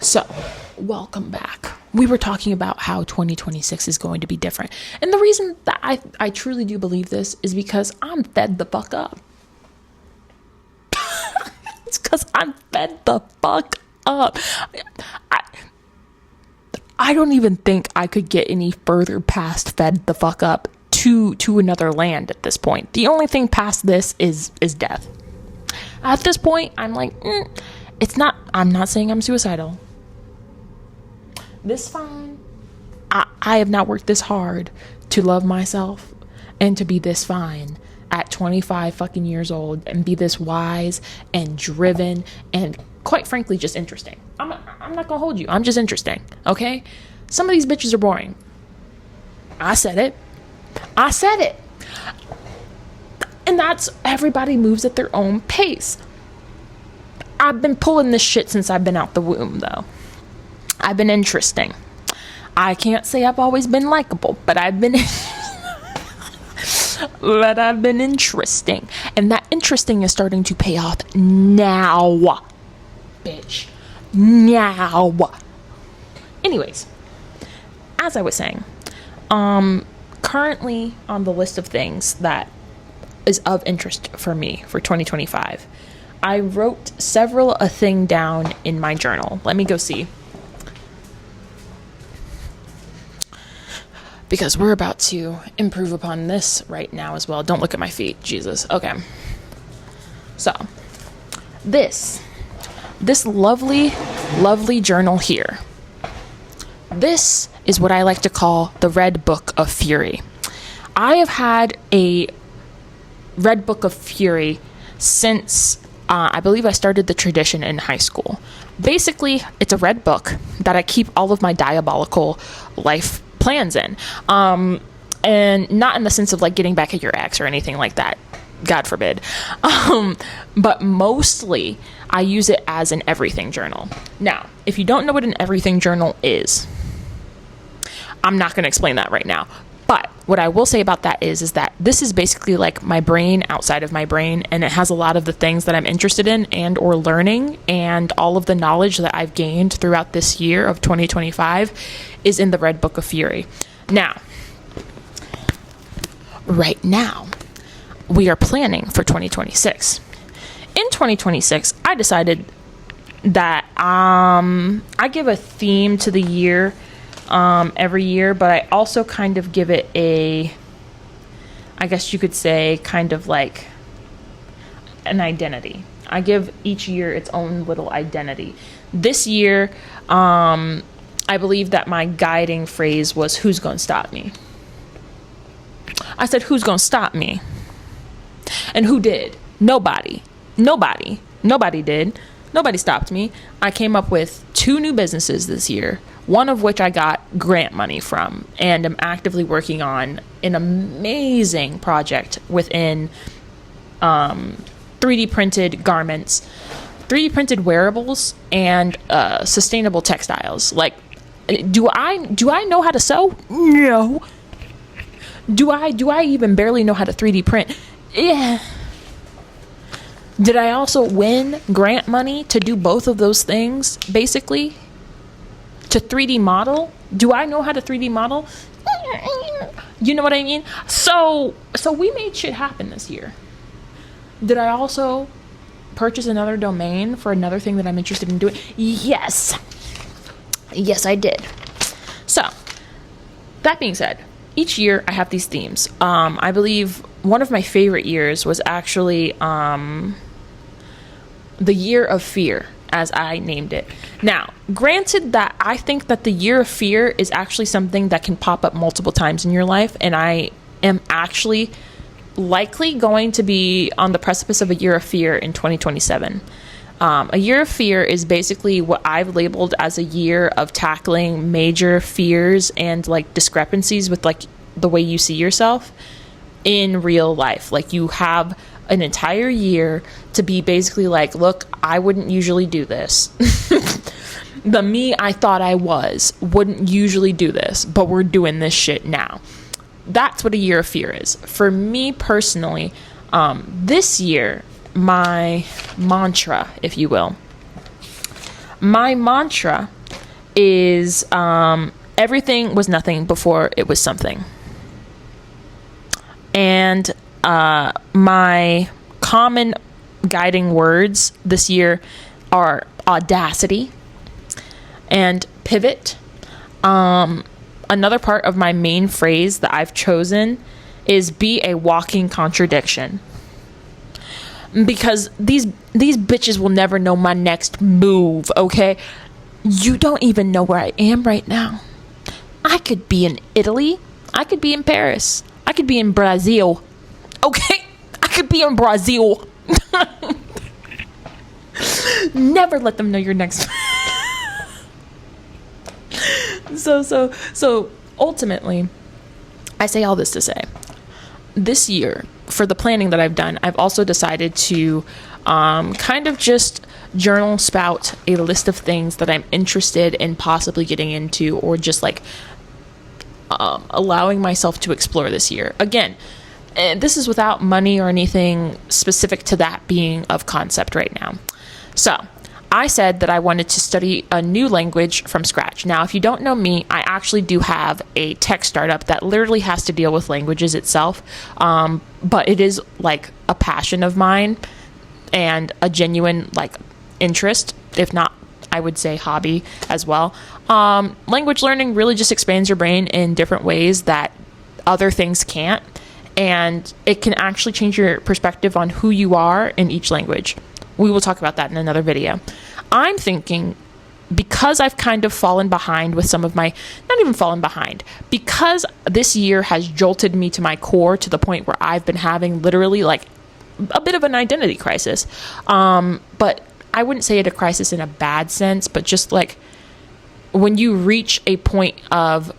So, welcome back. We were talking about how 2026 is going to be different. And the reason that I truly do believe this is because I'm fed the fuck up. It's because I'm fed the fuck up. I don't even think I could get any further past fed the fuck up to another land at this point. The only thing past this is death. At this point, I'm like, I'm not saying I'm suicidal. This fine. I have not worked this hard to love myself and to be this fine at 25 fucking years old and be this wise and driven and quite frankly just interesting. I'm not gonna hold you. I'm just interesting, okay? Some of these bitches are boring. I said it. And that's everybody moves at their own pace. I've been pulling this shit since I've been out the womb, though. I've been interesting. I can't say I've always been likable, but I've been interesting. And that interesting is starting to pay off now. Bitch. Now. Anyways, as I was saying, currently on the list of things that is of interest for me for 2025, I wrote a thing down in my journal. Let me go see. Because we're about to improve upon this right now as well. Don't look at my feet, Jesus. Okay. So, this lovely, lovely journal here. This is what I like to call the Red Book of Fury. I have had a Red Book of Fury since I believe I started the tradition in high school. Basically, it's a red book that I keep all of my diabolical life plans in. And not in the sense of like getting back at your ex or anything like that. God forbid. But mostly I use it as an everything journal. Now, if you don't know what an everything journal is, I'm not going to explain that right now. But what I will say about that is that this is basically like my brain outside of my brain, and it has a lot of the things that I'm interested in and or learning, and all of the knowledge that I've gained throughout this year of 2025 is in the Red Book of Fury. Now, right now, we are planning for 2026. In 2026, I decided that I give a theme to the year every year, but I also kind of give it I guess you could say, kind of like an identity. I give each year its own little identity. This year, I believe that my guiding phrase was, who's gonna stop me? I said, who's gonna stop me? And who did? Nobody did. Nobody stopped me. I came up with 2 new businesses this year, one of which I got grant money from, and I'm actively working on an amazing project within 3D printed garments, 3D printed wearables, and sustainable textiles. Like, do I know how to sew? No. Do I even barely know how to 3D print? Yeah. Did I also win grant money to do both of those things, basically? To 3D model? Do I know how to 3D model? You know what I mean? So we made shit happen this year. Did I also purchase another domain for another thing that I'm interested in doing? Yes. Yes, I did. So, that being said, each year I have these themes. I believe one of my favorite years was actually the Year of Fear, as I named it. Now, granted that I think that the Year of Fear is actually something that can pop up multiple times in your life, and I am actually likely going to be on the precipice of a Year of Fear in 2027. A Year of Fear is basically what I've labeled as a year of tackling major fears and like discrepancies with like the way you see yourself in real life. Like, you have an entire year to be basically like, look, I wouldn't usually do this. The me I thought I wouldn't usually do this, but we're doing this shit now. That's what a Year of Fear is. For me personally, this year, my mantra, if you will, my mantra is everything was nothing before it was something. And my common guiding words this year are audacity and pivot. Another part of my main phrase that I've chosen is be a walking contradiction. Because these bitches will never know my next move, okay? You don't even know where I am right now. I could be in Italy. I could be in Paris. I could be in Brazil. Okay? I could be in Brazil. Never let them know your next. So ultimately, I say all this to say, this year, for the planning that I've done, I've also decided to kind of just journal spout a list of things that I'm interested in possibly getting into, or just like allowing myself to explore this year. Again, this is without money or anything specific to that being of concept right now. So I said that I wanted to study a new language from scratch. Now, if you don't know me, I actually do have a tech startup that literally has to deal with languages itself. But it is like a passion of mine and a genuine like interest, if not, I would say hobby as well. Language learning really just expands your brain in different ways that other things can't. And it can actually change your perspective on who you are in each language. We will talk about that in another video. I'm thinking, because I've kind of fallen behind with some of my, not even fallen behind, because this year has jolted me to my core to the point where I've been having literally like a bit of an identity crisis. But I wouldn't say it a crisis in a bad sense, but just like when you reach a point of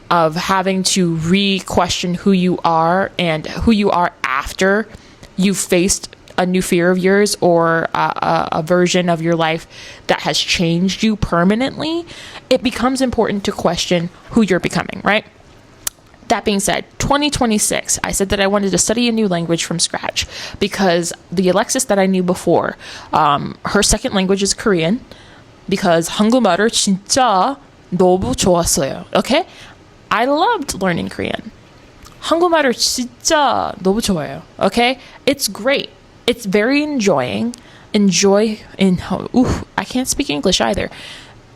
having to re-question who you are and who you are after you've faced a new fear of yours or a version of your life that has changed you permanently, it becomes important to question who you're becoming, right? That being said, 2026, I said that I wanted to study a new language from scratch because the Alexis that I knew before, her second language is Korean, because 한국말을 진짜 너무 좋았어요. Okay? I loved learning Korean. 한국말을 진짜 너무 좋아요. Okay? It's great. It's very enjoying. I can't speak English either.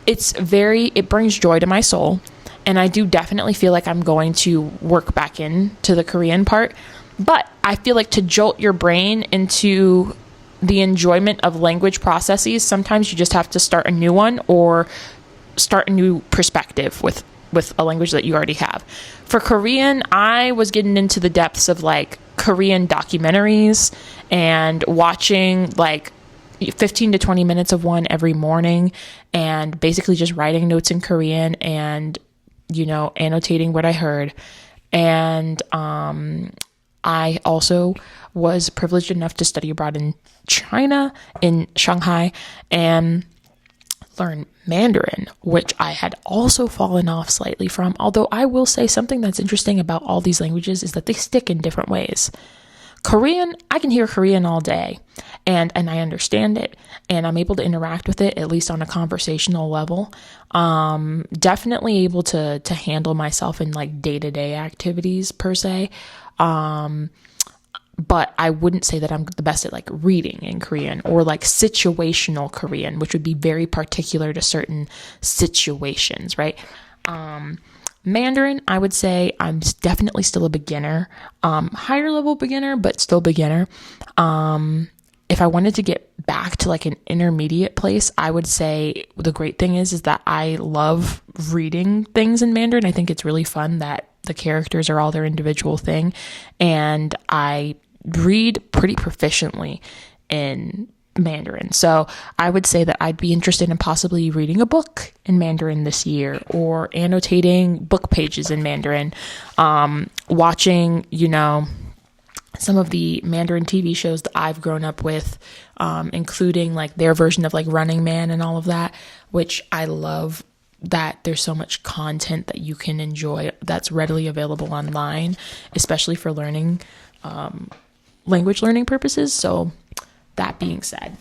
It brings joy to my soul. And I do definitely feel like I'm going to work back into the Korean part. But I feel like to jolt your brain into the enjoyment of language processes, sometimes you just have to start a new one or start a new perspective with a language that you already have. For Korean, I was getting into the depths of like Korean documentaries and watching like 15 to 20 minutes of one every morning and basically just writing notes in Korean and, annotating what I heard. And I also was privileged enough to study abroad in China, in Shanghai, and learn Mandarin, which I had also fallen off slightly from. Although I will say something that's interesting about all these languages is that they stick in different ways. Korean, I can hear Korean all day and I understand it and I'm able to interact with it, at least on a conversational level. Definitely able to handle myself in like day-to-day activities per se. But I wouldn't say that I'm the best at like reading in Korean or like situational Korean, which would be very particular to certain situations, right? Mandarin, I would say I'm definitely still a beginner, higher level beginner, but still beginner. If I wanted to get back to like an intermediate place, I would say the great thing is that I love reading things in Mandarin. I think it's really fun that the characters are all their individual thing. And I read pretty proficiently in Mandarin. So I would say that I'd be interested in possibly reading a book in Mandarin this year or annotating book pages in Mandarin, watching, some of the Mandarin TV shows that I've grown up with, including like their version of like Running Man and all of that, which I love that there's so much content that you can enjoy that's readily available online, especially for learning, language learning purposes. So that being said,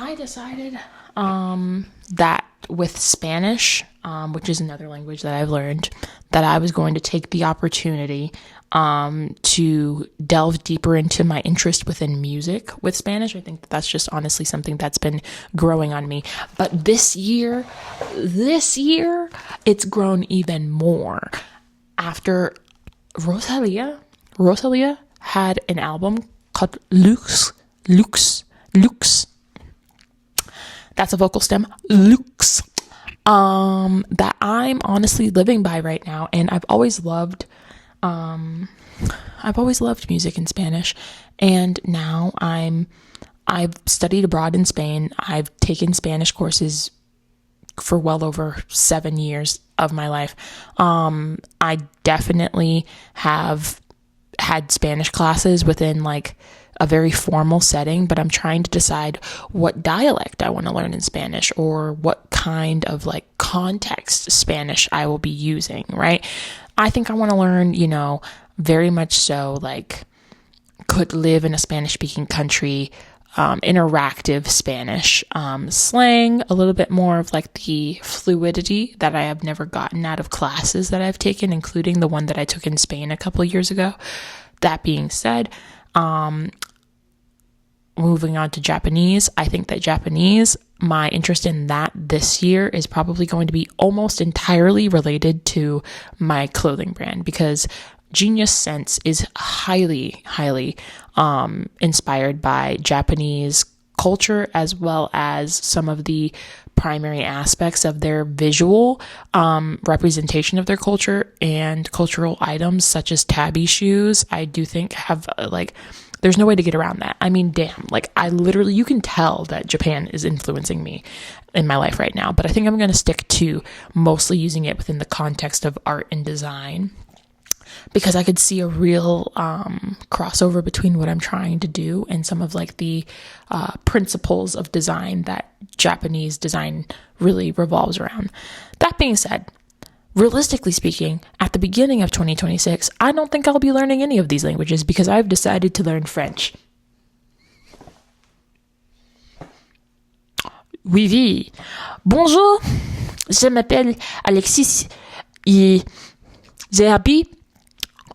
I decided that with Spanish, which is another language that I've learned, that I was going to take the opportunity to delve deeper into my interest within music with Spanish. I think that's just honestly something that's been growing on me. But this year, it's grown even more. After Rosalia had an album called Lux. That's a vocal stem. Lux. That I'm honestly living by right now. And I've always loved music in Spanish. And now I've studied abroad in Spain. I've taken Spanish courses for well over 7 years of my life. I definitely have had Spanish classes within like a very formal setting, but I'm trying to decide what dialect I want to learn in Spanish, or what kind of like context Spanish I will be using, right? I think I want to learn, very much so like could live in a Spanish speaking country, interactive Spanish, slang, a little bit more of like the fluidity that I have never gotten out of classes that I've taken, including the one that I took in Spain a couple of years ago. That being said, moving on to Japanese, I think that Japanese, my interest in that this year is probably going to be almost entirely related to my clothing brand, because Genius Sense is highly, highly inspired by Japanese culture, as well as some of the primary aspects of their visual representation of their culture, and cultural items such as tabby shoes, I do think have there's no way to get around that. I mean, damn, you can tell that Japan is influencing me in my life right now, but I think I'm going to stick to mostly using it within the context of art and design, because I could see a real crossover between what I'm trying to do and some of like the principles of design that Japanese design really revolves around. That being said, realistically speaking, at the beginning of 2026, I don't think I'll be learning any of these languages, because I've decided to learn French. Oui. Bonjour, je m'appelle Alexis et j'habite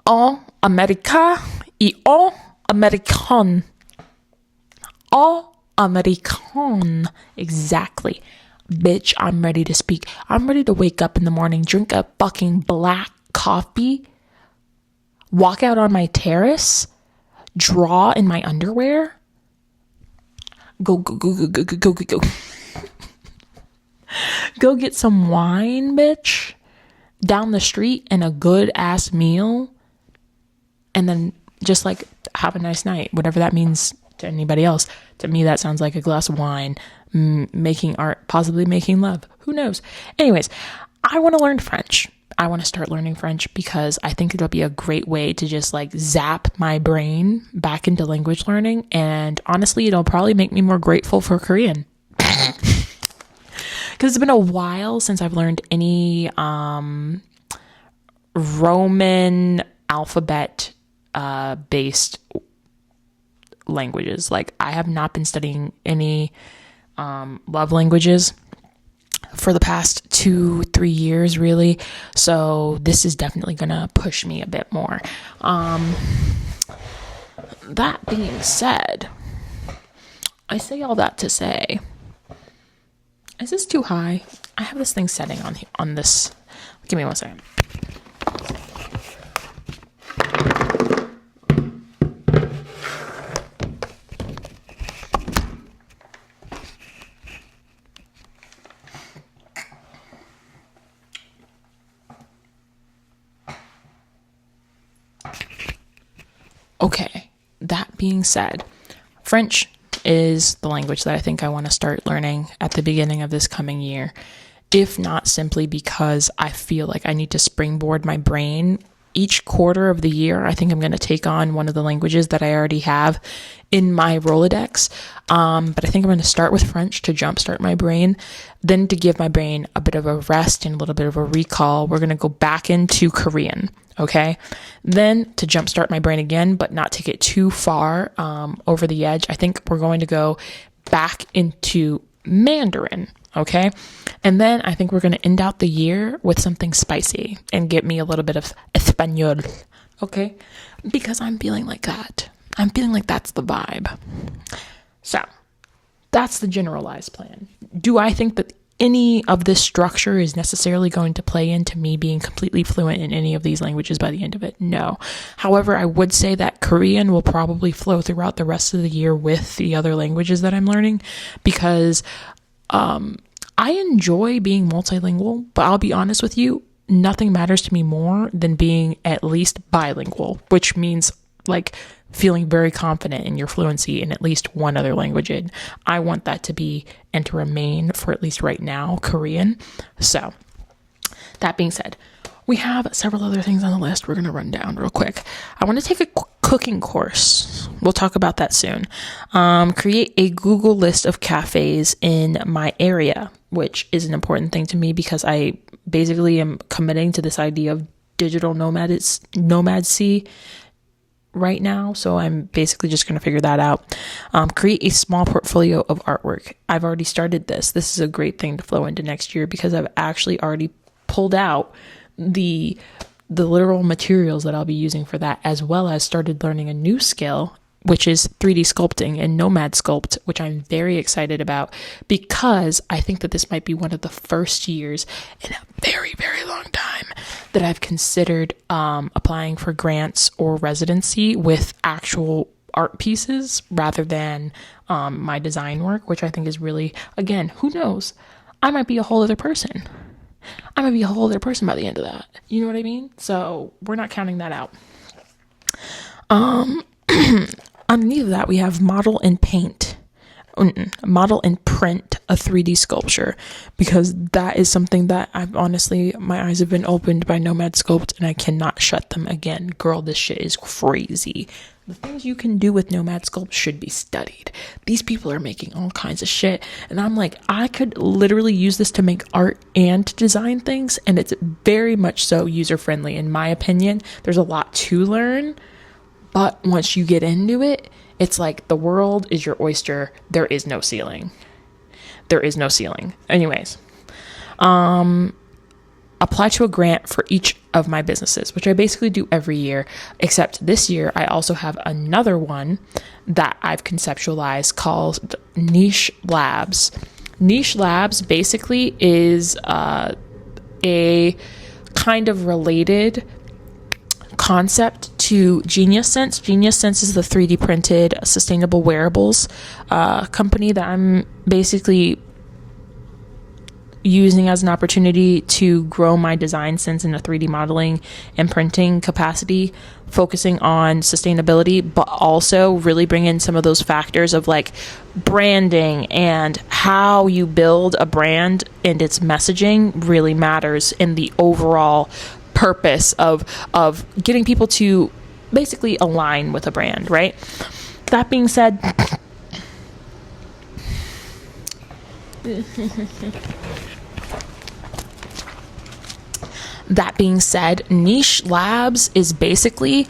en America et en American. En American. Exactly. Bitch, I'm ready to speak. I'm ready to wake up in the morning, drink a fucking black coffee, walk out on my terrace, draw in my underwear, go. Go get some wine, bitch, down the street, and a good ass meal, and then just like have a nice night, whatever that means to anybody else. To me, that sounds like a glass of wine, making art, possibly making love. Who knows? Anyways, I want to learn French. I want to start learning French because I think it'll be a great way to just like zap my brain back into language learning. And honestly, it'll probably make me more grateful for Korean. Because it's been a while since I've learned any Roman alphabet based languages. Like, I have not been studying any love languages for the past 2-3 years, really. So this is definitely gonna push me a bit more. That being said, I say all that to say, is this too high? I have this thing setting on this. Give me 1 second. Okay, that being said, French is the language that I think I want to start learning at the beginning of this coming year, if not simply because I feel like I need to springboard my brain. Each quarter of the year, I think I'm going to take on one of the languages that I already have in my Rolodex. But I think I'm going to start with French to jumpstart my brain. Then, to give my brain a bit of a rest and a little bit of a recall, we're going to go back into Korean. Okay. Then, to jumpstart my brain again, but not take it too far over the edge, I think we're going to go back into Mandarin. Okay. And then I think we're going to end out the year with something spicy and get me a little bit of Espanol. Okay. Because I'm feeling like that. I'm feeling like that's the vibe. So that's the generalized plan. Do I think that any of this structure is necessarily going to play into me being completely fluent in any of these languages by the end of it? No. However, I would say that Korean will probably flow throughout the rest of the year with the other languages that I'm learning, because I enjoy being multilingual, but I'll be honest with you, nothing matters to me more than being at least bilingual, which means like feeling very confident in your fluency in at least one other language. And I want that to be and to remain, for at least right now, Korean. So that being said, we have several other things on the list we're going to run down real quick. I want to take a cooking course. We'll talk about that soon. Create a Google list of cafes in my area, which is an important thing to me because I basically am committing to this idea of digital nomadcy right now. So I'm basically just going to figure that out. Create a small portfolio of artwork. I've already started this. This is a great thing to flow into next year because I've actually already pulled out the literal materials that I'll be using for that, as well as started learning a new skill, which is 3D sculpting and Nomad Sculpt, which I'm very excited about because I think that this might be one of the first years in a very, very long time that I've considered applying for grants or residency with actual art pieces rather than my design work, which I think is really, again, who knows? I might be a whole other person. I might be a whole other person by the end of that. You know what I mean? So we're not counting that out. Underneath of that, we have model and print a 3D sculpture, because that is something that I've honestly, my eyes have been opened by Nomad Sculpt and I cannot shut them again. Girl, this shit is crazy. The things you can do with Nomad Sculpt should be studied. These people are making all kinds of shit. And I'm like, I could literally use this to make art and to design things. And it's very much so user-friendly, in my opinion. There's a lot to learn. But once you get into it, it's like the world is your oyster. There is no ceiling. There is no ceiling. Anyways, apply to a grant for each of my businesses, which I basically do every year, except this year I also have another one that I've conceptualized called Niche Labs. Niche Labs basically is a kind of related concept to Genius Sense. Genius Sense is the 3D printed sustainable wearables company that I'm basically using as an opportunity to grow my design sense in a 3D modeling and printing capacity, focusing on sustainability, but also really bring in some of those factors of like branding and how you build a brand, and its messaging really matters in the overall purpose of getting people to basically align with a brand, right? That being said, Niche Labs is basically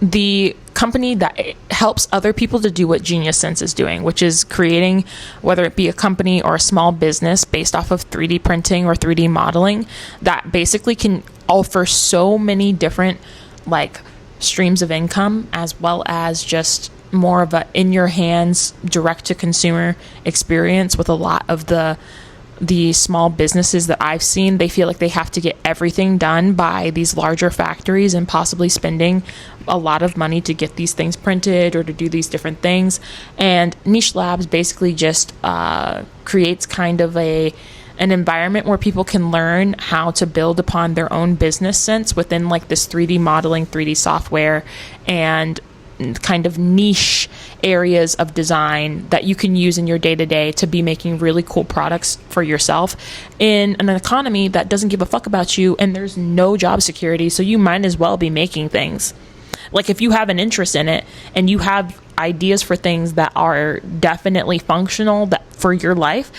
the company that helps other people to do what Genius Sense is doing, which is creating, whether it be a company or a small business based off of 3D printing or 3D modeling, that basically can offer so many different like streams of income, as well as just more of a in your hands direct to consumer experience. With a lot of the small businesses that I've seen, they feel like they have to get everything done by these larger factories and possibly spending a lot of money to get these things printed or to do these different things. And Niche Labs basically just creates kind of an environment where people can learn how to build upon their own business sense within like this 3D modeling, 3D software, and kind of niche areas of design that you can use in your day-to-day to be making really cool products for yourself in an economy that doesn't give a fuck about you, and there's no job security, so you might as well be making things. Like, if you have an interest in it and you have ideas for things that are definitely functional that for your life,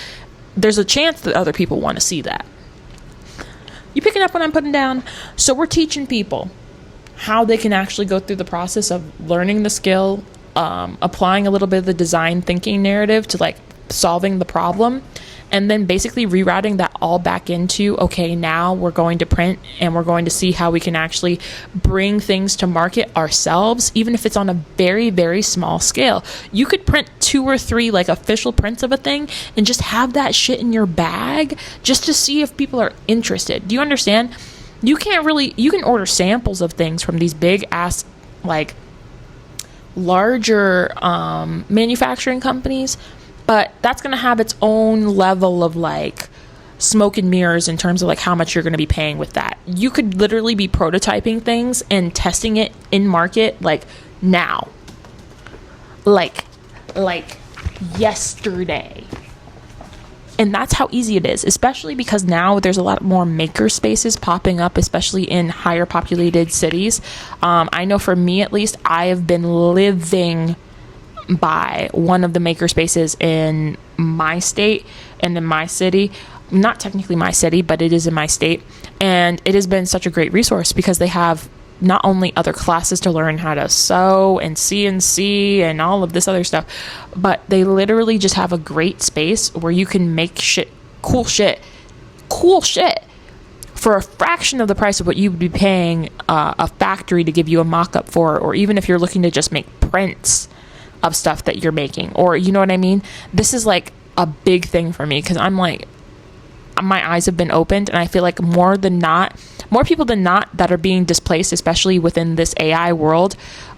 there's a chance that other people want to see that. You picking up what I'm putting down? So we're teaching people how they can actually go through the process of learning the skill, applying a little bit of the design thinking narrative to like solving the problem, and then basically rerouting that all back into, okay, now we're going to print and we're going to see how we can actually bring things to market ourselves, even if it's on a very, very small scale. You could print 2 or 3 like official prints of a thing and just have that shit in your bag just to see if people are interested. Do you understand? You can order samples of things from these big ass, like larger manufacturing companies, but that's going to have its own level of like smoke and mirrors in terms of like how much you're going to be paying with that. You could literally be prototyping things and testing it in market like now, like yesterday. And that's how easy it is, especially because now there's a lot more maker spaces popping up, especially in higher populated cities. I know for me, at least, I have been living by one of the maker spaces in my state and in my city. Not technically my city, but it is in my state. And it has been such a great resource because they have not only other classes to learn how to sew and CNC and all of this other stuff, but they literally just have a great space where you can make cool shit for a fraction of the price of what you would be paying a factory to give you a mock-up for, or even if you're looking to just make prints of stuff that you're making, or you know what I mean? This is like a big thing for me because I'm like, my eyes have been opened, and I feel like more people than not that are being displaced, especially within this AI world,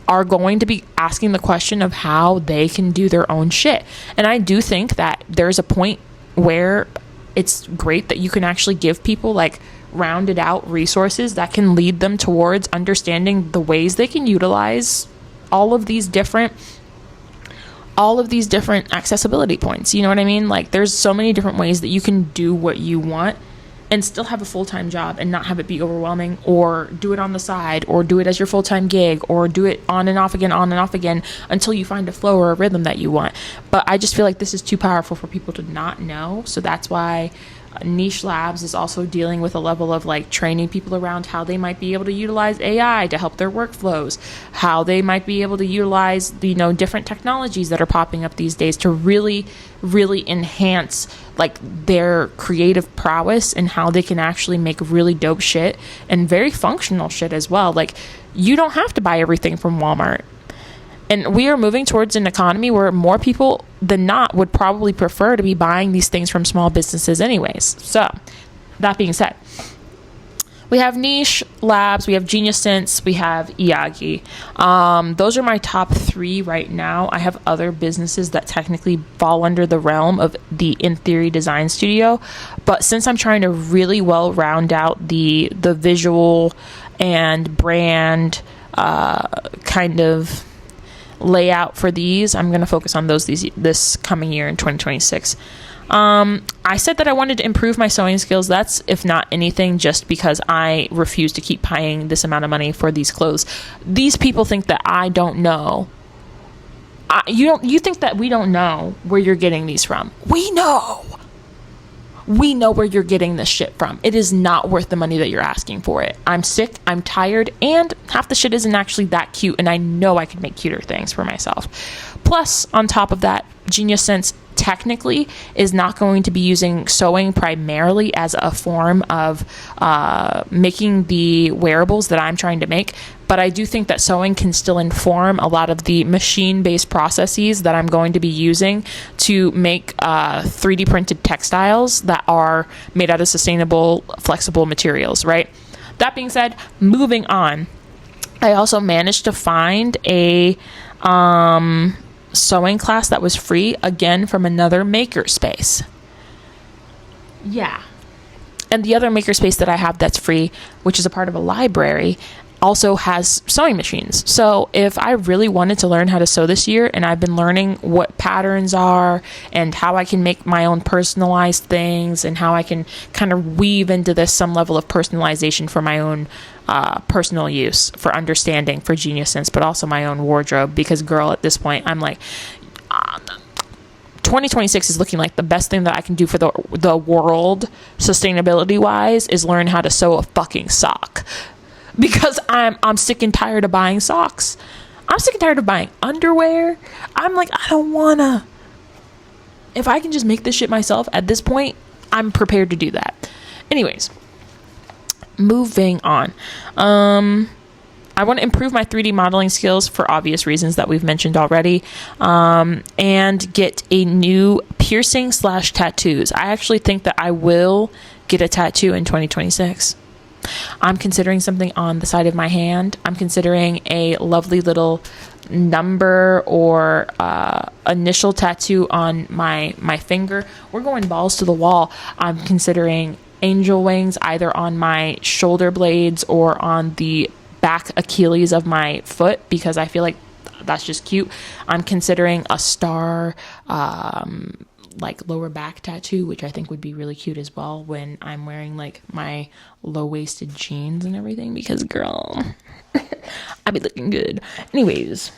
are going to be asking the question of how they can do their own shit. And I do think that there's a point where it's great that you can actually give people like rounded out resources that can lead them towards understanding the ways they can utilize all of these different accessibility points. You know what I mean? Like there's so many different ways that you can do what you want and still have a full-time job and not have it be overwhelming, or do it on the side, or do it as your full-time gig, or do it on and off again until you find a flow or a rhythm that you want. But I just feel like this is too powerful for people to not know. So that's why Niche Labs is also dealing with a level of like training people around how they might be able to utilize AI to help their workflows, how they might be able to utilize different technologies that are popping up these days to really, really enhance like their creative prowess and how they can actually make really dope shit and very functional shit as well. Like you don't have to buy everything from Walmart. And we are moving towards an economy where more people than not would probably prefer to be buying these things from small businesses anyways. So, that being said, we have Niche Labs, we have Genius Sense, we have Iyagi. Those are my top 3 right now. I have other businesses that technically fall under the realm of the In Theory Design Studio. But since I'm trying to really well round out the visual and brand kind of layout for these, I'm going to focus on those this coming year in 2026. I said that I wanted to improve my sewing skills. That's, if not anything, just because I refuse to keep paying this amount of money for these clothes. These people think that I don't know. You think that we don't know where you're getting these from. We know where you're getting this shit from. It is not worth the money that you're asking for it. I'm sick, I'm tired, and half the shit isn't actually that cute, and I know I could make cuter things for myself. Plus, on top of that, Genius Sense technically is not going to be using sewing primarily as a form of making the wearables that I'm trying to make, but I do think that sewing can still inform a lot of the machine-based processes that I'm going to be using to make 3D printed textiles that are made out of sustainable, flexible materials, right? That being said, moving on, I also managed to find a sewing class that was free, again from another makerspace. Yeah. And the other makerspace that I have that's free, which is a part of a library, also has sewing machines. So if I really wanted to learn how to sew this year, and I've been learning what patterns are and how I can make my own personalized things and how I can kind of weave into this some level of personalization for my own personal use, for understanding, for Genius Sense, but also my own wardrobe, because girl, at this point I'm like 2026 is looking like the best thing that I can do for the world sustainability wise is learn how to sew a fucking sock, because I'm sick and tired of buying socks. I'm sick and tired of buying underwear. I'm like, I don't wanna. If I can just make this shit myself at this point, I'm prepared to do that. Anyways, moving on. I want to improve my 3D modeling skills for obvious reasons that we've mentioned already, and get a new piercing/tattoos. I actually think that I will get a tattoo in 2026. I'm considering something on the side of my hand. I'm considering a lovely little number or initial tattoo on my finger. We're going balls to the wall. I'm considering angel wings either on my shoulder blades or on the back Achilles of my foot, because I feel like that's just cute. I'm considering a star like lower back tattoo, which I think would be really cute as well when I'm wearing like my low-waisted jeans and everything, because girl, I'd be looking good. Anyways,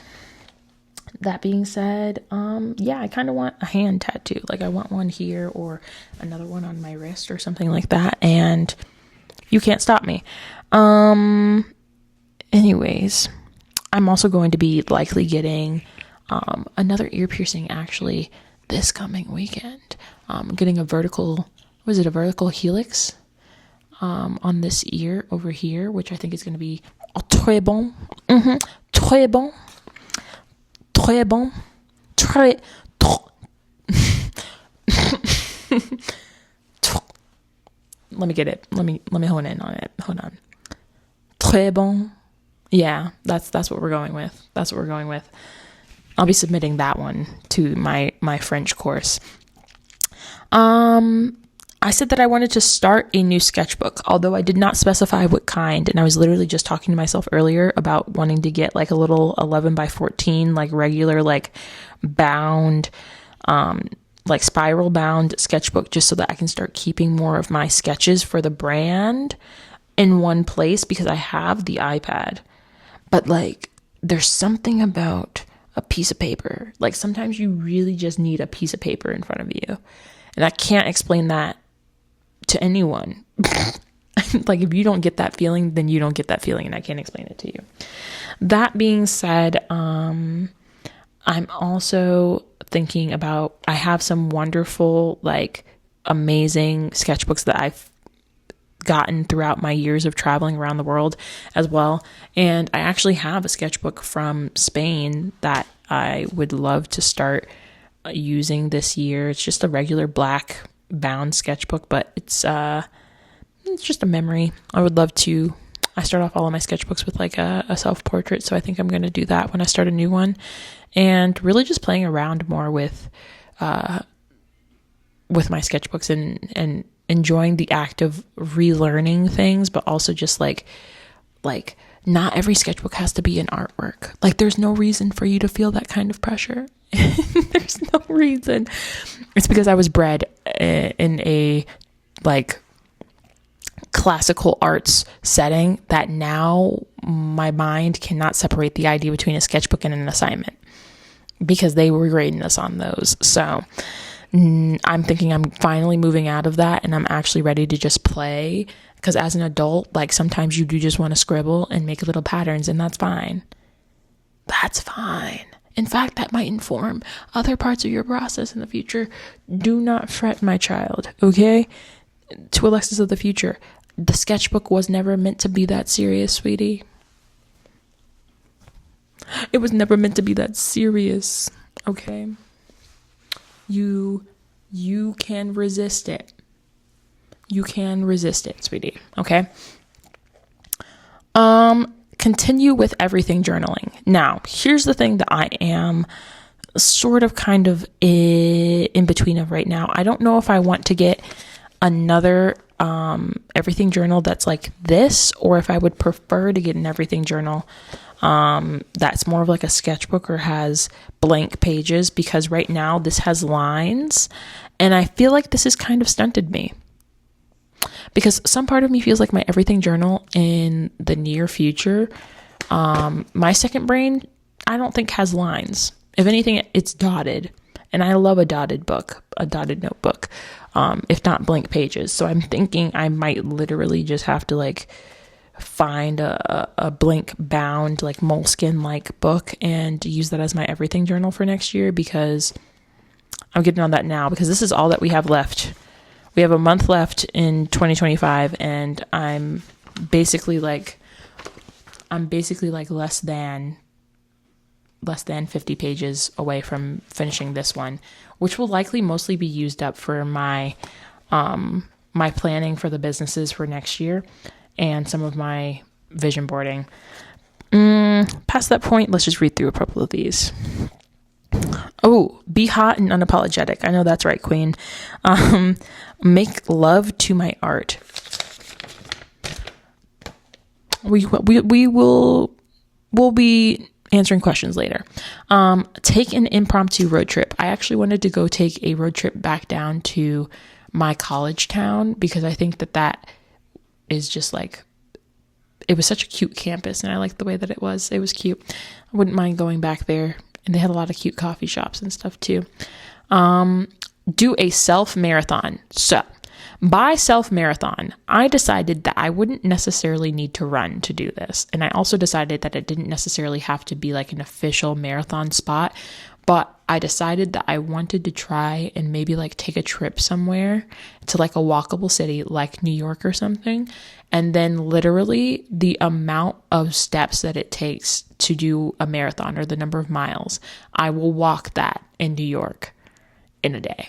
that being said, yeah, I kind of want a hand tattoo. Like I want one here or another one on my wrist or something like that, and you can't stop me. Anyways, I'm also going to be likely getting another ear piercing actually this coming weekend. Getting a vertical helix on this ear over here, which I think is going to be très bon. Très bon. Très bon. Très. Let me get it. Let me hone in on it. Hold on. Très bon. Yeah, that's what we're going with. That's what we're going with. I'll be submitting that one to my French course. I said that I wanted to start a new sketchbook, although I did not specify what kind. And I was literally just talking to myself earlier about wanting to get like a little 11 by 14, like regular, like bound, like spiral bound sketchbook, just so that I can start keeping more of my sketches for the brand in one place, because I have the iPad. But like, there's something about a piece of paper. Like sometimes you really just need a piece of paper in front of you. And I can't explain that to anyone. Like if you don't get that feeling, then you don't get that feeling, and I can't explain it to you. That being said, I'm also thinking about, I have some wonderful, like amazing sketchbooks that I've gotten throughout my years of traveling around the world as well. And I actually have a sketchbook from Spain that I would love to start using this year. It's just a regular black bound sketchbook, but it's just a memory. I would love to. I start off all of my sketchbooks with like a self-portrait, so I think I'm going to do that when I start a new one, and really just playing around more with my sketchbooks and enjoying the act of relearning things, but also just like not every sketchbook has to be an artwork. Like there's no reason for you to feel that kind of pressure. There's no reason. It's because I was bred in a like classical arts setting that now my mind cannot separate the idea between a sketchbook and an assignment, because they were grading us on those. So I'm thinking I'm finally moving out of that, and I'm actually ready to just play, because as an adult, like sometimes you do just want to scribble and make little patterns, and that's fine. That's fine. In fact, that might inform other parts of your process in the future. Do not fret, my child, okay? To Alexis of the future, the sketchbook was never meant to be that serious, sweetie. It was never meant to be that serious, okay? You can resist it. You can resist it, sweetie. Okay. Continue with everything journaling. Now, here's the thing that I am sort of kind of in between of right now. I don't know if I want to get another everything journal that's like this, or if I would prefer to get an everything journal that's more of like a sketchbook or has blank pages, because right now this has lines, and I feel like this has kind of stunted me, because some part of me feels like my everything journal in the near future, my second brain, I don't think has lines. If anything, it's dotted, and I love a dotted book, a dotted notebook, if not blank pages. So I'm thinking I might literally just have to like find a blank bound, like moleskin like book and use that as my everything journal for next year, because I'm getting on that now, because this is all that we have left. We have a month left in 2025, and I'm basically like less than 50 pages away from finishing this one, which will likely mostly be used up for my my planning for the businesses for next year and some of my vision boarding. Past that point, let's just read through a couple of these. Oh, be hot and unapologetic. I know that's right, Queen. Make love to my art. We'll be answering questions later. Take an impromptu road trip. I actually wanted to go take a road trip back down to my college town, because I think that is just like, it was such a cute campus, and I liked the way that it was. It was cute. I wouldn't mind going back there, and they had a lot of cute coffee shops and stuff too. Do a self marathon. So by self marathon, I decided that I wouldn't necessarily need to run to do this. And I also decided that it didn't necessarily have to be like an official marathon spot, but I decided that I wanted to try and maybe like take a trip somewhere to like a walkable city like New York or something. And then literally the amount of steps that it takes to do a marathon, or the number of miles, I will walk that in New York in a day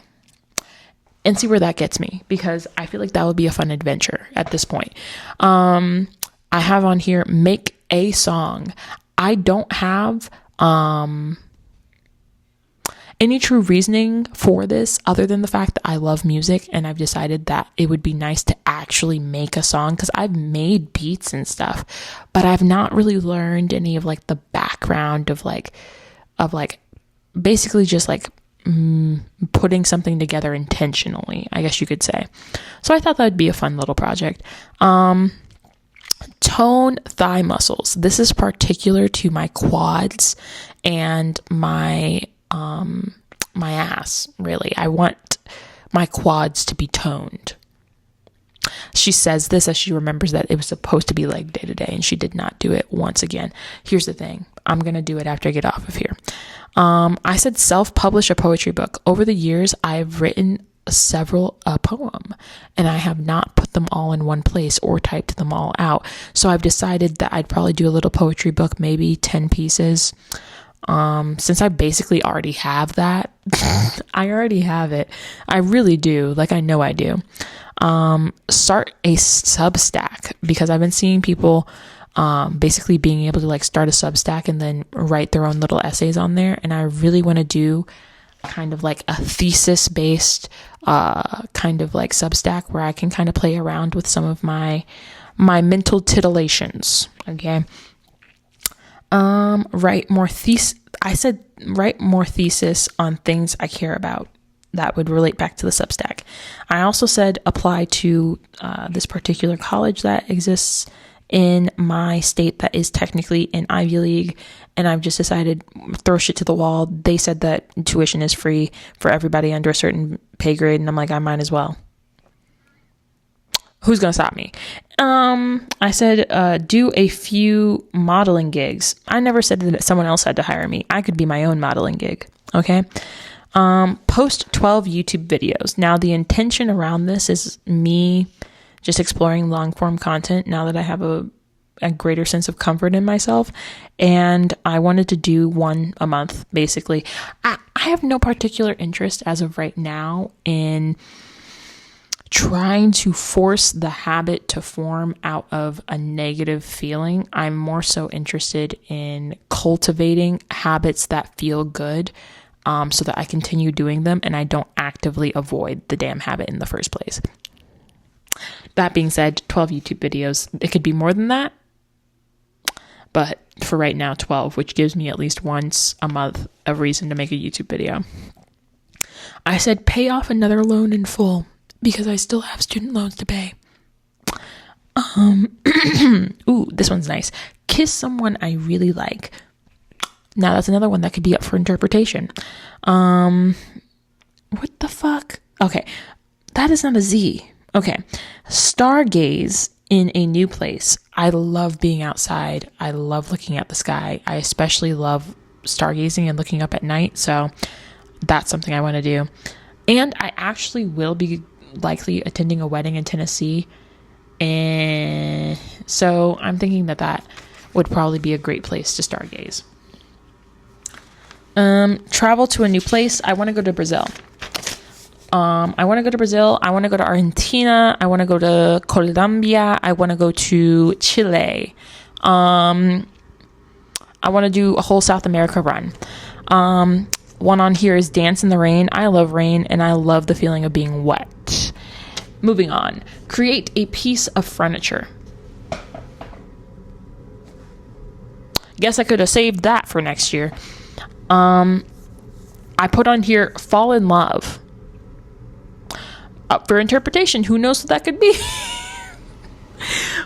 and see where that gets me, because I feel like that would be a fun adventure at this point. I have on here, make a song. I don't have any true reasoning for this other than the fact that I love music, and I've decided that it would be nice to actually make a song, because I've made beats and stuff, but I've not really learned any of like the background of basically just like putting something together intentionally, I guess you could say. So I thought that would be a fun little project. Tone thigh muscles. This is particular to my quads and my ass, really. I want my quads to be toned. She says this as she remembers that it was supposed to be leg day today, and she did not do it once again. Here's the thing. I'm going to do it after I get off of here. I said self-publish a poetry book. Over the years, I've written several a poem, and I have not put them all in one place or typed them all out. So I've decided that I'd probably do a little poetry book, maybe 10 pieces. Since I basically already have that, I already have it. I really do. Like, I know I do. Start a Substack, because I've been seeing people, basically being able to like start a Substack and then write their own little essays on there. And I really want to do kind of like a thesis based, kind of like Substack where I can kind of play around with some of my mental titillations. Okay. Write more thesis on things I care about. That would relate back to the Substack. I also said apply to this particular college that exists in my state that is technically an Ivy League, and I've just decided throw shit to the wall. They said that tuition is free for everybody under a certain pay grade, and I'm like, I might as well. Who's gonna stop me? I said do a few modeling gigs. I never said that someone else had to hire me. I could be my own modeling gig. Okay. Post 12 YouTube videos. Now the intention around this is me just exploring long form content now that I have a greater sense of comfort in myself. And I wanted to do one a month, basically. I have no particular interest as of right now in trying to force the habit to form out of a negative feeling. I'm more so interested in cultivating habits that feel good, so that I continue doing them and I don't actively avoid the damn habit in the first place. That being said, 12 YouTube videos. It could be more than that, but for right now, 12, which gives me at least once a month a reason to make a YouTube video. I said pay off another loan in full, because I still have student loans to pay. Ooh, this one's nice. Kiss someone I really like. Now that's another one that could be up for interpretation. What the fuck? Okay, that is not a Z. Okay, stargaze in a new place. I love being outside. I love looking at the sky. I especially love stargazing and looking up at night. So that's something I want to do. And I actually will be likely attending a wedding in Tennessee. And so I'm thinking that would probably be a great place to stargaze. Travel to a new place. I want to go to Brazil. I want to go to Brazil. I want to go to Argentina. I want to go to Colombia. I want to go to Chile. I want to do a whole South America run. One on here is Dance in the Rain. I love rain and I love the feeling of being wet. Moving on. Create a piece of furniture. Guess I could have saved that for next year. I put on here fall in love. Up for interpretation. Who knows what that could be?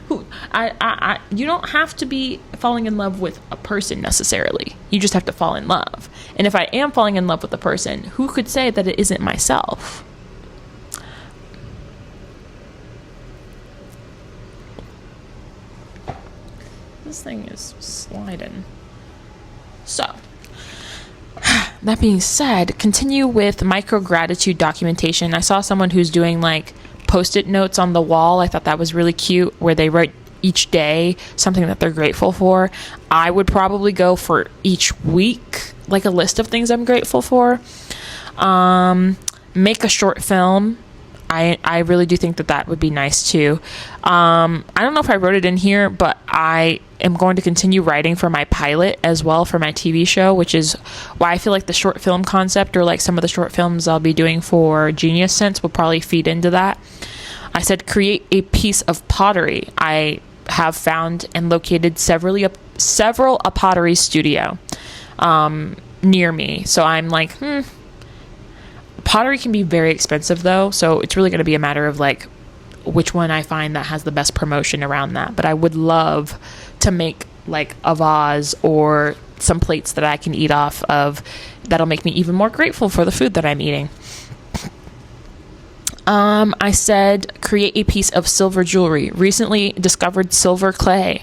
You don't have to be falling in love with a person necessarily. You just have to fall in love. And if I am falling in love with a person, who could say that it isn't myself? This thing is sliding. So, that being said, continue with micro gratitude documentation. I saw someone who's doing like post-it notes on the wall. I thought that was really cute, where they write each day something that they're grateful for. I would probably go for each week, like a list of things I'm grateful for. Make a short film. I really do think that would be nice too. I don't know if I wrote it in here, but I am going to continue writing for my pilot as well for my TV show, which is why I feel like the short film concept, or like some of the short films I'll be doing for Genius Sense, will probably feed into that. I said create a piece of pottery. I have found and located several a pottery studio near me. So I'm like, pottery can be very expensive though, so it's really going to be a matter of like which one I find that has the best promotion around that. But I would love to make like a vase or some plates that I can eat off of that'll make me even more grateful for the food that I'm eating. I said create a piece of silver jewelry. Recently discovered silver clay.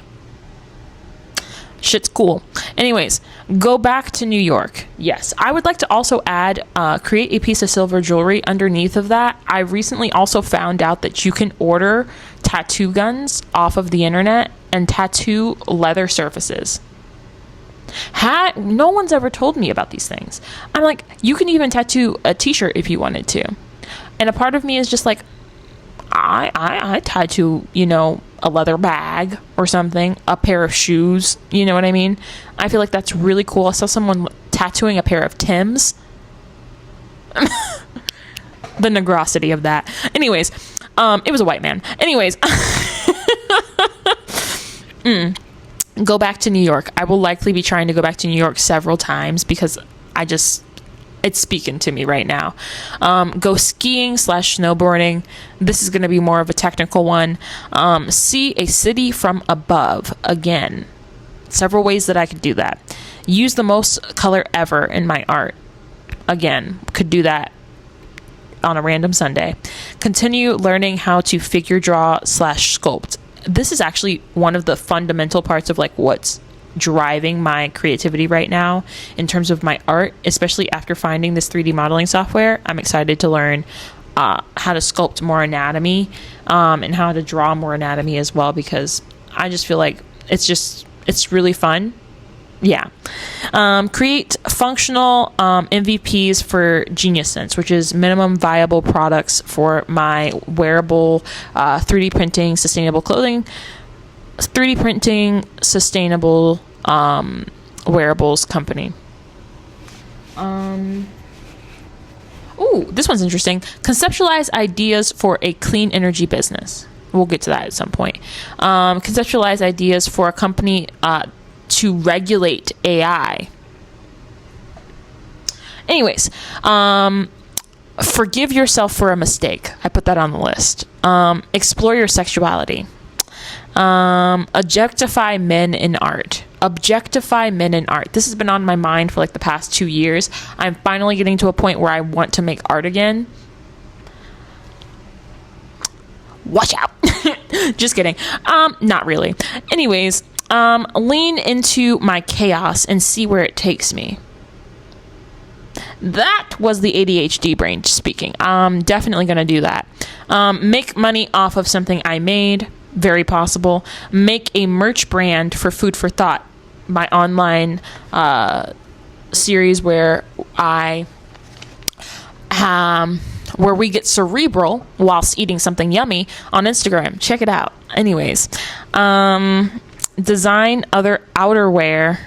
Shit's cool. Anyways, go back to New York. Yes, I would like to also add create a piece of silver jewelry underneath of that. I recently also found out that you can order tattoo guns off of the internet and tattoo leather surfaces. No one's ever told me about these things. I'm like, you can even tattoo a t-shirt if you wanted to. And a part of me is just like, I tattoo, a leather bag or something, a pair of shoes, you know what I mean? I feel like that's really cool. I saw someone tattooing a pair of Timbs. The negrosity of that. Anyways, it was a white man. Anyways, go back to New York. I will likely be trying to go back to New York several times because it's speaking to me right now. Go skiing / snowboarding. This is going to be more of a technical one. See a city from above. Again, several ways that I could do that. Use the most color ever in my art. Again, could do that on a random Sunday. Continue learning how to figure draw / sculpt. This is actually one of the fundamental parts of like what's driving my creativity right now in terms of my art, especially after finding this 3D modeling software. I'm excited to learn how to sculpt more anatomy and how to draw more anatomy as well, because I just feel like it's really fun. Yeah. Create functional MVPs for Genius Sense, which is minimum viable products for my wearable 3D printing sustainable clothing, 3D printing sustainable wearables company. This one's interesting. Conceptualize ideas for a clean energy business. We'll get to that at some point. Conceptualize ideas for a company to regulate AI. Anyways, forgive yourself for a mistake. I put that on the list. Explore your sexuality. Objectify men in art. Objectify men in art. This has been on my mind for like the past 2 years. I'm finally getting to a point where I want to make art again. Watch out. Just kidding. Not really. Anyways, lean into my chaos and see where it takes me. That was the ADHD brain speaking. I'm definitely going to do that. Make money off of something I made. Very possible. Make a merch brand for Food for Thought, my online series where where we get cerebral whilst eating something yummy on Instagram. Check it out. Anyways, design other outerwear.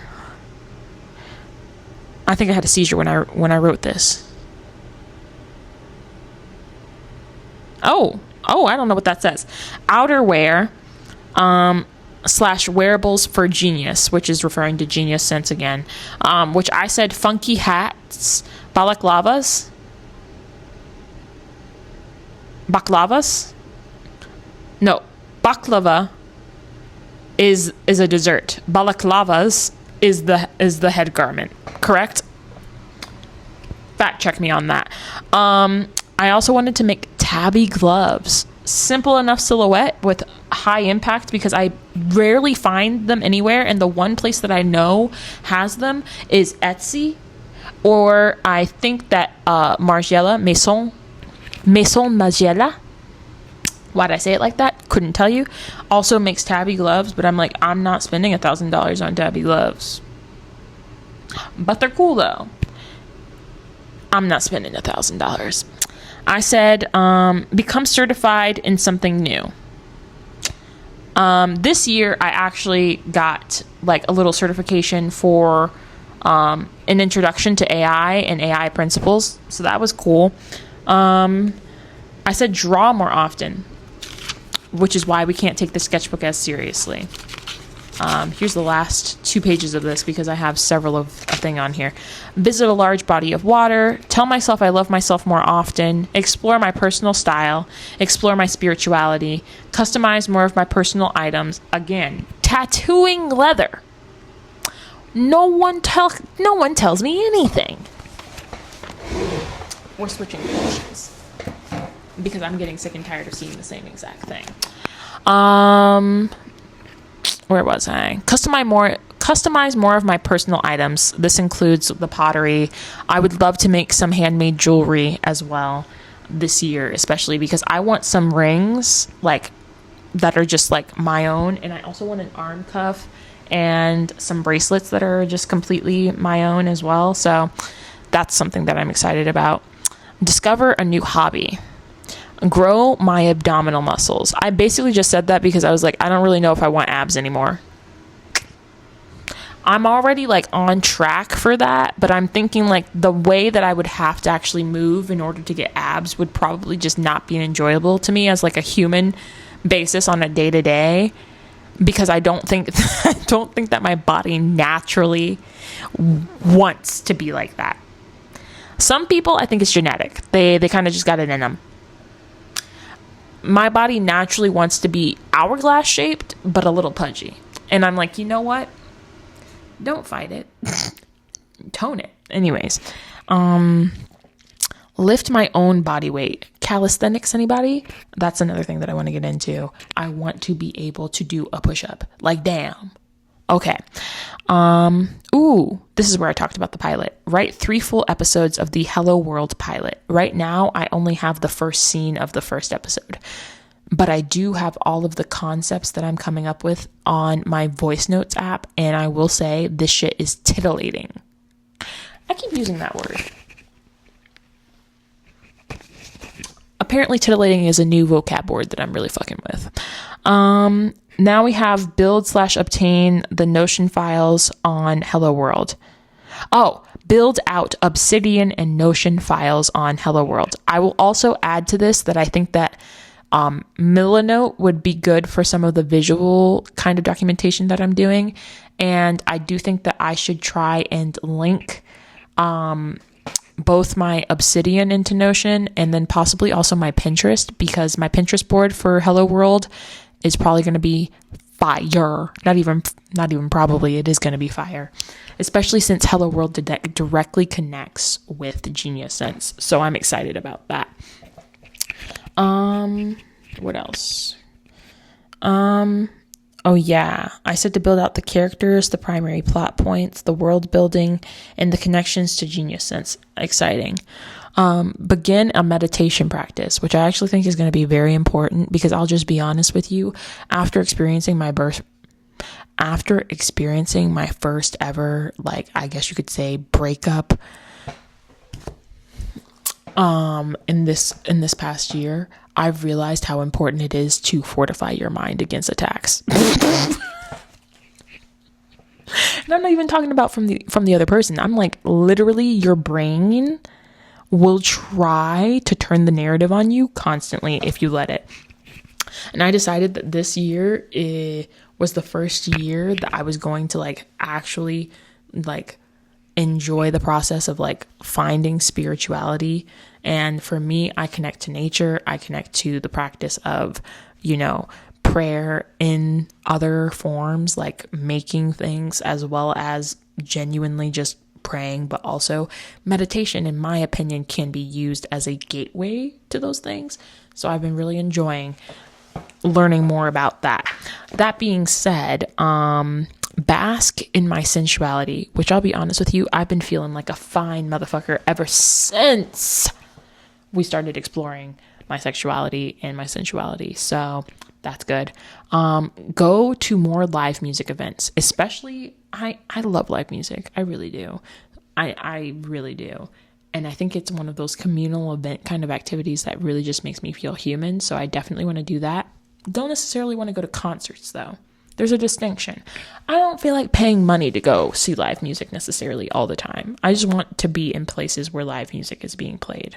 I think I had a seizure when I wrote this. Oh, I don't know what that says. Outerwear / wearables for genius, which is referring to Genius Sense again. Which I said funky hats, balaklavas. No, baklava is a dessert. Balaklavas is the head garment. Correct? Fact check me on that. I also wanted to make tabby gloves. Simple enough silhouette with high impact because I rarely find them anywhere, and the one place that I know has them is Etsy, or I think that Margiela, Maison Margiela, why'd I say it like that? Couldn't tell you. Also makes tabby gloves, but I'm like, I'm not spending $1,000 on tabby gloves. But they're cool though. I'm not spending $1,000. I said, become certified in something new. This year, I actually got like a little certification for an introduction to AI and AI principles. So that was cool. I said draw more often, which is why we can't take the sketchbook as seriously. Here's the last 2 pages of this because I have several of a thing on here. Visit a large body of water. Tell myself I love myself more often. Explore my personal style. Explore my spirituality. Customize more of my personal items. Again, tattooing leather. No one tells me anything. We're switching positions because I'm getting sick and tired of seeing the same exact thing. Where was I? Customize more of my personal items. This includes the pottery. I would love to make some handmade jewelry as well this year, especially because I want some rings like that are just like my own, and I also want an arm cuff and some bracelets that are just completely my own as well. So that's something that I'm excited about. Discover a new hobby. Grow my abdominal muscles. I basically just said that because I was like, I don't really know if I want abs anymore. I'm already like on track for that, but I'm thinking like the way that I would have to actually move in order to get abs would probably just not be enjoyable to me as like a human basis on a day-to-day, because I don't think that my body naturally wants to be like that. Some people, I think it's genetic. They kind of just got it in them. My body naturally wants to be hourglass shaped, but a little pudgy. And I'm like, you know what? Don't fight it. Tone it. Anyways, lift my own body weight. Calisthenics, anybody? That's another thing that I want to get into. I want to be able to do a push-up. Like, damn. Okay. This is where I talked about the pilot. Write 3 full episodes of the Hello World pilot. Right now, I only have the first scene of the first episode, but I do have all of the concepts that I'm coming up with on my voice notes app. And I will say this shit is titillating. I keep using that word. Apparently titillating is a new vocab word that I'm really fucking with. Now we have build/obtain the Notion files on Hello World. Build out Obsidian and Notion files on Hello World. I will also add to this that I think that Milanote would be good for some of the visual kind of documentation that I'm doing. And I do think that I should try and link both my Obsidian into Notion and then possibly also my Pinterest, because my Pinterest board for Hello World is probably going to be fire. Not even probably, it is going to be fire. Especially since Hello World directly connects with Genius Sense. So I'm excited about that. What else? Oh yeah, I said to build out the characters, the primary plot points, the world building, and the connections to genius sense. Exciting. Begin a meditation practice, which I actually think is going to be very important, because I'll just be honest with you, after experiencing my first ever, like, I guess you could say, breakup, in this past year, I've realized how important it is to fortify your mind against attacks. And I'm not even talking about from the other person. I'm like, literally, your brain will try to turn the narrative on you constantly if you let it. And I decided that this year was the first year that I was going to like actually like enjoy the process of like finding spirituality. And for me, I connect to nature. I connect to the practice of, prayer in other forms, like making things, as well as genuinely just praying. But also meditation, in my opinion, can be used as a gateway to those things. So I've been really enjoying learning more about that. That being said, bask in my sensuality, which I'll be honest with you, I've been feeling like a fine motherfucker ever since we started exploring my sexuality and my sensuality. So that's good. Go to more live music events, especially I love live music. I really do. I really do. And I think it's one of those communal event kind of activities that really just makes me feel human. So I definitely want to do that. Don't necessarily want to go to concerts though. There's a distinction. I don't feel like paying money to go see live music necessarily all the time. I just want to be in places where live music is being played,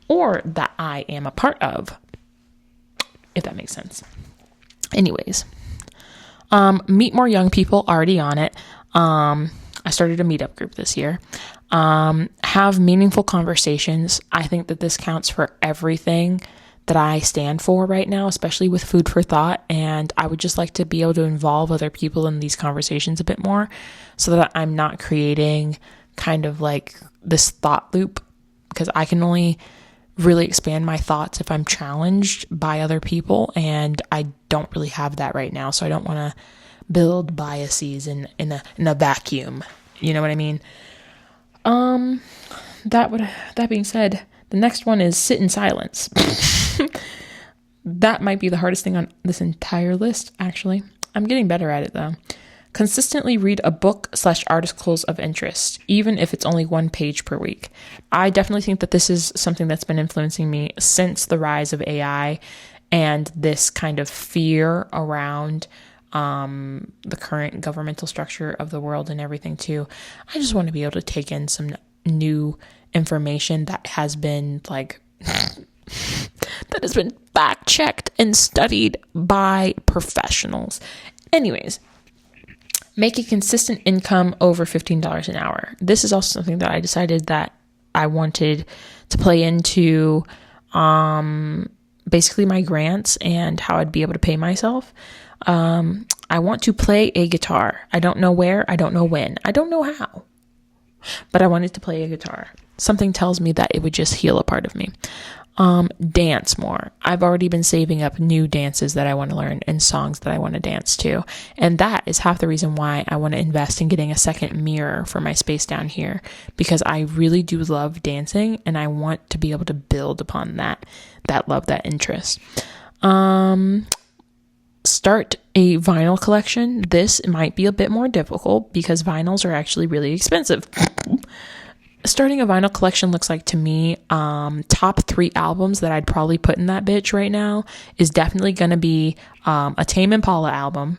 or that I am a part of, if that makes sense. Anyways, meet more young people, already on it. I started a meetup group this year. Have meaningful conversations. I think that this counts for everything that I stand for right now, especially with food for thought. And I would just like to be able to involve other people in these conversations a bit more, so that I'm not creating kind of like this thought loop, because I can only really expand my thoughts if I'm challenged by other people, and I don't really have that right now. So I don't want to build biases in a vacuum. You know what I mean? That being said, the next one is sit in silence. That might be the hardest thing on this entire list, actually. I'm getting better at it though. Consistently read a book / articles of interest, even if it's only 1 page per week. I definitely think that this is something that's been influencing me since the rise of AI and this kind of fear around the current governmental structure of the world and everything too. I just want to be able to take in some new information that has been like that has been fact checked and studied by professionals. Anyways, make a consistent income over $15 an hour. This is also something that I decided that I wanted to play into basically my grants and how I'd be able to pay myself. I want to play a guitar. I don't know where, I don't know when, I don't know how, but I wanted to play a guitar. Something tells me that it would just heal a part of me. Dance more. I've already been saving up new dances that I want to learn and songs that I want to dance to. And that is half the reason why I want to invest in getting a second mirror for my space down here, because I really do love dancing and I want to be able to build upon that love, that interest. Start a vinyl collection. This might be a bit more difficult because vinyls are actually really expensive. Starting a vinyl collection looks like, to me, top 3 albums that I'd probably put in that bitch right now is definitely going to be a Tame Impala album.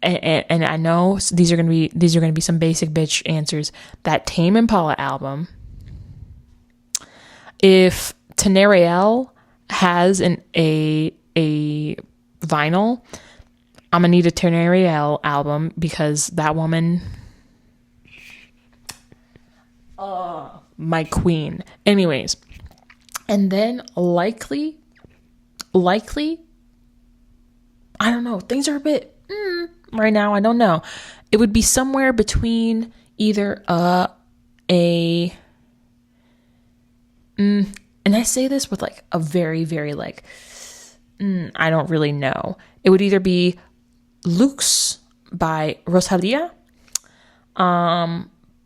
And I know these are going to be some basic bitch answers. That Tame Impala album. If Teneriel has a vinyl, I'm gonna need a Teneriel album, because that woman, my queen. Anyways, and then likely, I don't know. Things are a bit right now. I don't know. It would be somewhere between either and I say this with like a very, very like I don't really know. It would either be Lux by Rosalia,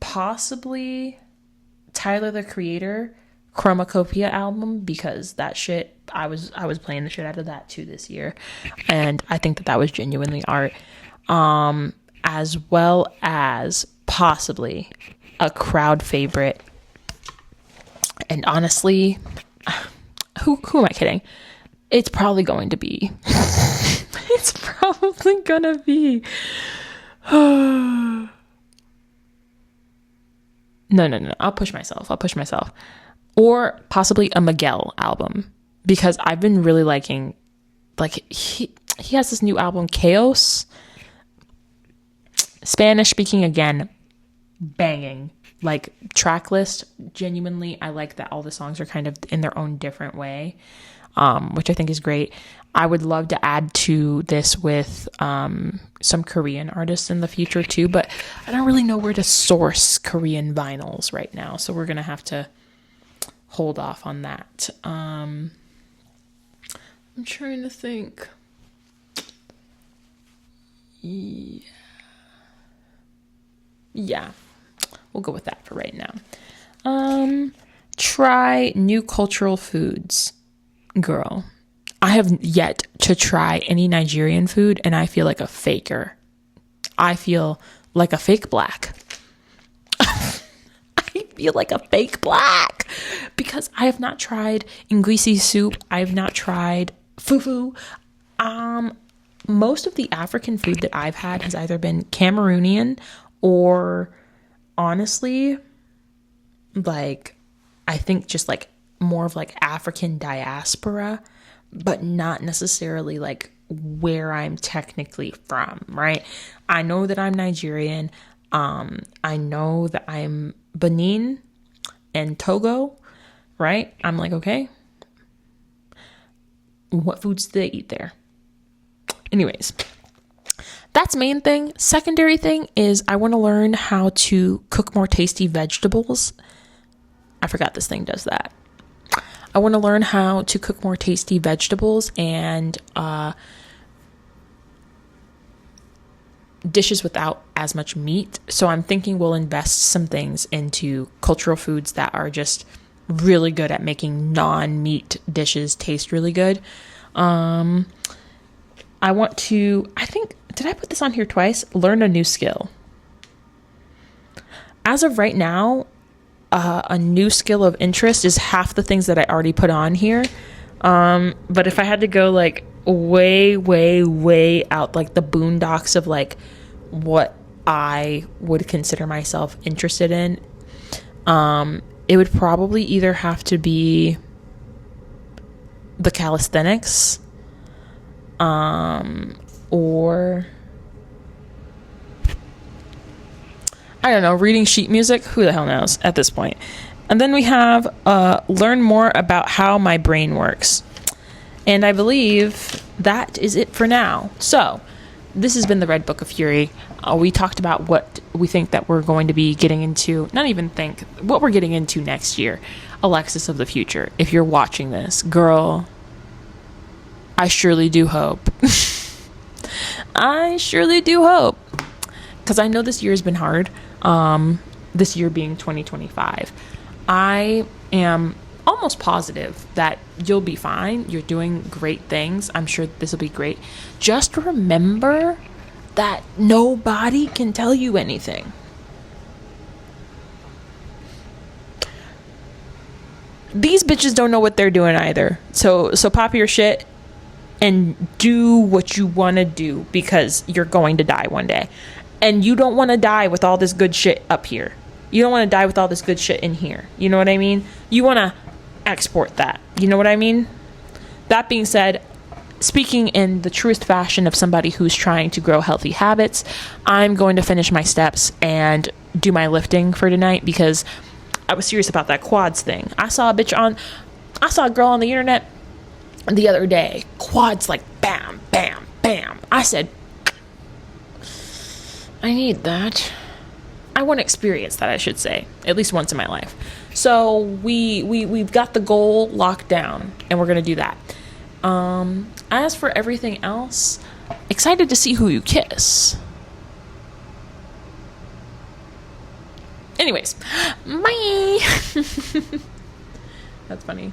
possibly Tyler the Creator Chromacopia album, because that shit, I was playing the shit out of that too this year, and I think that was genuinely art. As well as possibly a crowd favorite, and honestly, who am I kidding? It's probably going to be it's probably gonna be no, I'll push myself, or possibly a Miguel album, because I've been really liking, like, he has this new album, Chaos, Spanish speaking, again, banging, like, track list. Genuinely, I like that all the songs are kind of in their own different way, which I think is great. I would love to add to this with some Korean artists in the future too, but I don't really know where to source Korean vinyls right now, so we're gonna have to hold off on that. I'm trying to think. Yeah, we'll go with that for right now. Try new cultural foods. Girl, I have yet to try any Nigerian food, and I feel like a faker. I feel like a fake black. I feel like a fake black because I have not tried Ngwisi soup. I have not tried fufu. Most of the African food that I've had has either been Cameroonian or, honestly, like, I think just like more of like African diaspora, but not necessarily like where I'm technically from, right? I know that I'm Nigerian. I know that I'm Benin and Togo, right? I'm like, okay, what foods do they eat there? Anyways, that's main thing. Secondary thing is I want to learn how to cook more tasty vegetables. I forgot this thing does that. I want to learn how to cook more tasty vegetables and dishes without as much meat. So I'm thinking we'll invest some things into cultural foods that are just really good at making non-meat dishes taste really good. I want to, did I put this on here twice? Learn a new skill. As of right now, a new skill of interest is half the things that I already put on here. But if I had to go like way, way, way out, like the boondocks of like what I would consider myself interested in, it would probably either have to be the calisthenics, or I don't know, reading sheet music. Who the hell knows at this point? And then we have learn more about how my brain works. And I believe that is it for now. So this has been the Red Book of Fury. We talked about what we think that we're going to be getting into. Not even think, what we're getting into next year. Alexis of the future, if you're watching this, girl, I surely do hope. I surely do hope. Because I know this year has been hard. This year being 2025. I am almost positive that you'll be fine. You're doing great things. I'm sure this will be great. Just remember that nobody can tell you anything. These bitches don't know what they're doing either. So pop your shit and do what you want to do, because you're going to die one day. And you don't want to die with all this good shit up here. You don't want to die with all this good shit in here. You know what I mean? You want to export that. You know what I mean? That being said, speaking in the truest fashion of somebody who's trying to grow healthy habits, I'm going to finish my steps and do my lifting for tonight, because I was serious about that quads thing. I saw a girl on the internet the other day, quads like bam, bam, bam. I said, I need that. I want to experience that, I should say, at least once in my life. So we've got the goal locked down, and we're going to do that. As for everything else, excited to see who you kiss. Anyways, bye. That's funny.